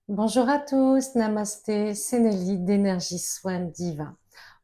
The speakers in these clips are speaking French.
Bonjour à tous, namasté, c'est Nelly d'Énergie Soin Divin.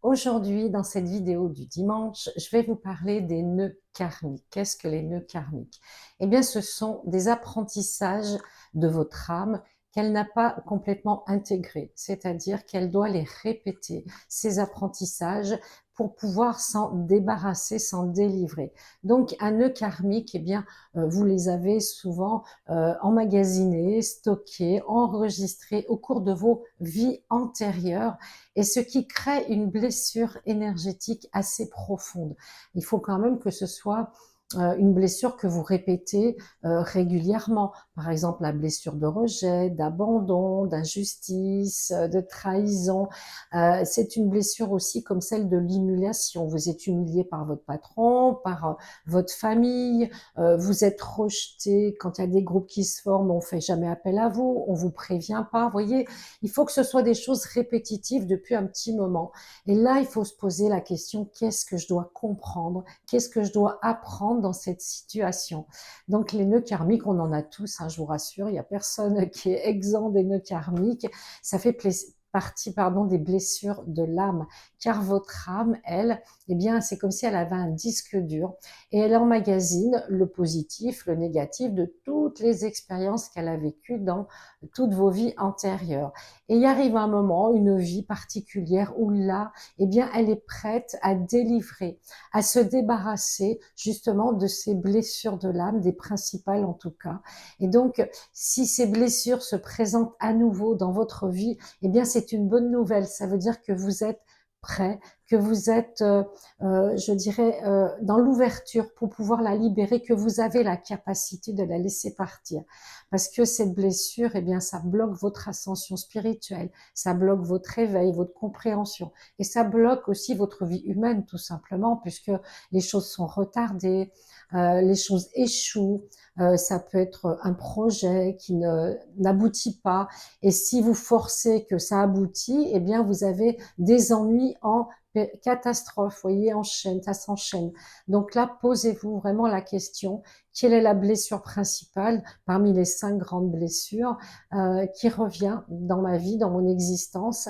Aujourd'hui, dans cette vidéo du dimanche, je vais vous parler des nœuds karmiques. Qu'est-ce que les nœuds karmiques? Eh bien, ce sont des apprentissages de votre âme qu'elle n'a pas complètement intégrés, c'est-à-dire qu'elle doit les répéter, ces apprentissages, pour pouvoir s'en débarrasser, s'en délivrer. Donc, un nœud karmique, eh bien, vous les avez souvent emmagasinés, stockés, enregistrés au cours de vos vies antérieures, et ce qui crée une blessure énergétique assez profonde. Il faut quand même que ce soit une blessure que vous répétez régulièrement. Par exemple, la blessure de rejet, d'abandon, d'injustice, de trahison. C'est une blessure aussi comme celle de l'humiliation. Vous êtes humilié par votre patron, par votre famille, vous êtes rejeté quand il y a des groupes qui se forment, on fait jamais appel à vous, on vous prévient pas. Vous voyez, il faut que ce soit des choses répétitives depuis un petit moment. Et là, il faut se poser la question, qu'est-ce que je dois comprendre? Qu'est-ce que je dois apprendre dans cette situation? Donc, les nœuds karmiques, on en a tous, hein, je vous rassure, il y a personne qui est exempt des nœuds karmiques. Ça fait partie, des blessures de l'âme, car votre âme, elle, eh bien, c'est comme si elle avait un disque dur et elle emmagasine le positif, le négatif de toutes les expériences qu'elle a vécues dans toutes vos vies antérieures. Et il arrive un moment, une vie particulière où là, eh bien, elle est prête à délivrer, à se débarrasser justement de ces blessures de l'âme, des principales en tout cas. Et donc, si ces blessures se présentent à nouveau dans votre vie, eh bien, c'est une bonne nouvelle. Ça veut dire que vous êtes prêt, que vous êtes, je dirais, dans l'ouverture pour pouvoir la libérer, que vous avez la capacité de la laisser partir. Parce que cette blessure, eh bien, ça bloque votre ascension spirituelle, ça bloque votre éveil, votre compréhension, et ça bloque aussi votre vie humaine, tout simplement, puisque les choses sont retardées, les choses échouent, ça peut être un projet qui n'aboutit pas, et si vous forcez que ça aboutit, eh bien, vous avez des ennuis en catastrophe, vous voyez, ça s'enchaîne. Donc là, posez-vous vraiment la question, quelle est la blessure principale parmi les 5 grandes blessures qui revient dans ma vie, dans mon existence?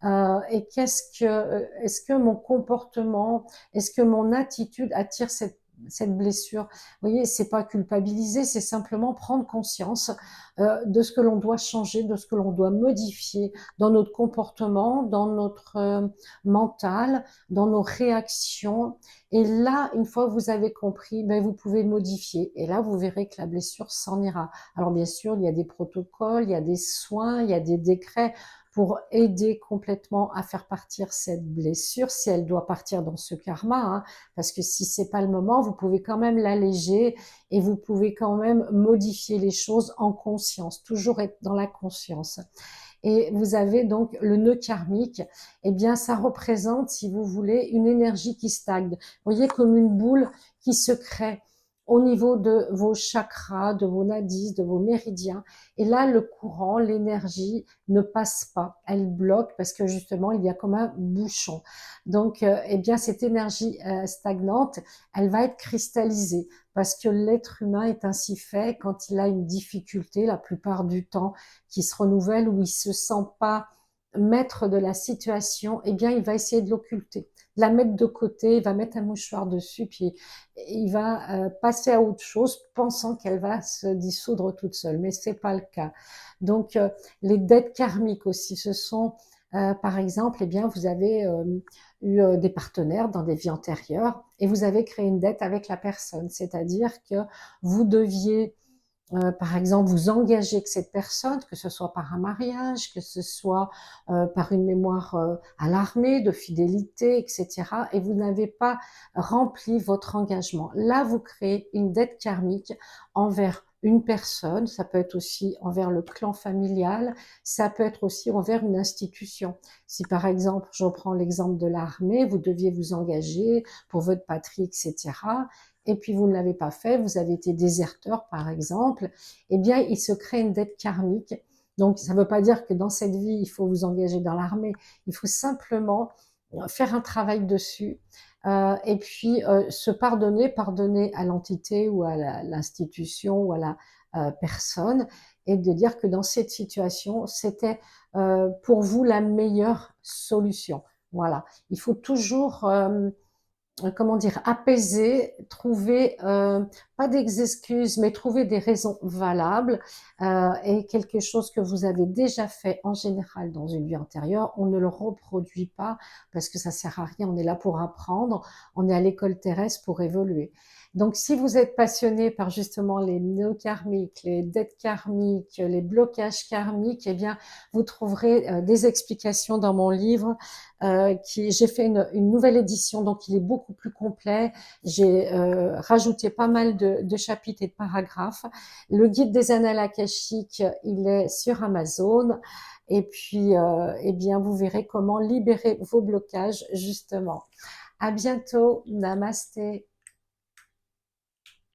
Et est-ce que mon comportement, est-ce que mon attitude attire cette blessure? Vous voyez, c'est pas culpabiliser, c'est simplement prendre conscience de ce que l'on doit changer, de ce que l'on doit modifier dans notre comportement, dans notre mental, dans nos réactions. Et là, une fois que vous avez compris, ben, vous pouvez modifier. Et là, vous verrez que la blessure s'en ira. Alors bien sûr, il y a des protocoles, il y a des soins, il y a des décrets pour aider complètement à faire partir cette blessure, si elle doit partir dans ce karma, hein, parce que si c'est pas le moment, vous pouvez quand même l'alléger et vous pouvez quand même modifier les choses en conscience, toujours être dans la conscience. Et vous avez donc le nœud karmique, eh bien ça représente, si vous voulez, une énergie qui stagne. Vous voyez, comme une boule qui se crée au niveau de vos chakras, de vos nadis, de vos méridiens. Et là, le courant, l'énergie ne passe pas, elle bloque parce que justement, il y a comme un bouchon. Donc, eh bien, cette énergie stagnante, elle va être cristallisée parce que l'être humain est ainsi fait quand il a une difficulté, la plupart du temps, qui se renouvelle, où il se sent pas maître de la situation, eh bien, il va essayer de l'occulter, de la mettre de côté, il va mettre un mouchoir dessus, puis il va passer à autre chose, pensant qu'elle va se dissoudre toute seule. Mais c'est pas le cas. Donc, les dettes karmiques aussi, ce sont, par exemple, eh bien, vous avez eu des partenaires dans des vies antérieures et vous avez créé une dette avec la personne, c'est-à-dire que vous deviez par exemple, vous engager avec cette personne, que ce soit par un mariage, que ce soit par une mémoire à l'armée, de fidélité, etc. Et vous n'avez pas rempli votre engagement. Là, vous créez une dette karmique envers une personne, ça peut être aussi envers le clan familial, ça peut être aussi envers une institution. Si par exemple, je prends l'exemple de l'armée, vous deviez vous engager pour votre patrie, etc., et puis vous ne l'avez pas fait, vous avez été déserteur par exemple, eh bien il se crée une dette karmique. Donc ça ne veut pas dire que dans cette vie il faut vous engager dans l'armée, il faut simplement faire un travail dessus et puis se pardonner à l'entité ou à l'institution ou à la personne, et de dire que dans cette situation, c'était pour vous la meilleure solution. Voilà, il faut toujours comment dire, apaiser, trouver, pas des excuses, mais trouver des raisons valables et quelque chose que vous avez déjà fait en général dans une vie antérieure, on ne le reproduit pas parce que ça sert à rien, on est là pour apprendre, on est à l'école terrestre pour évoluer. Donc, si vous êtes passionné par justement les nœuds karmiques, les dettes karmiques, les blocages karmiques, eh bien, vous trouverez des explications dans mon livre j'ai fait une nouvelle édition, donc il est beaucoup plus complet. J'ai rajouté pas mal de chapitres et de paragraphes. Le guide des annales akashiques, il est sur Amazon. Et puis, eh bien, vous verrez comment libérer vos blocages, justement. À bientôt. Namasté.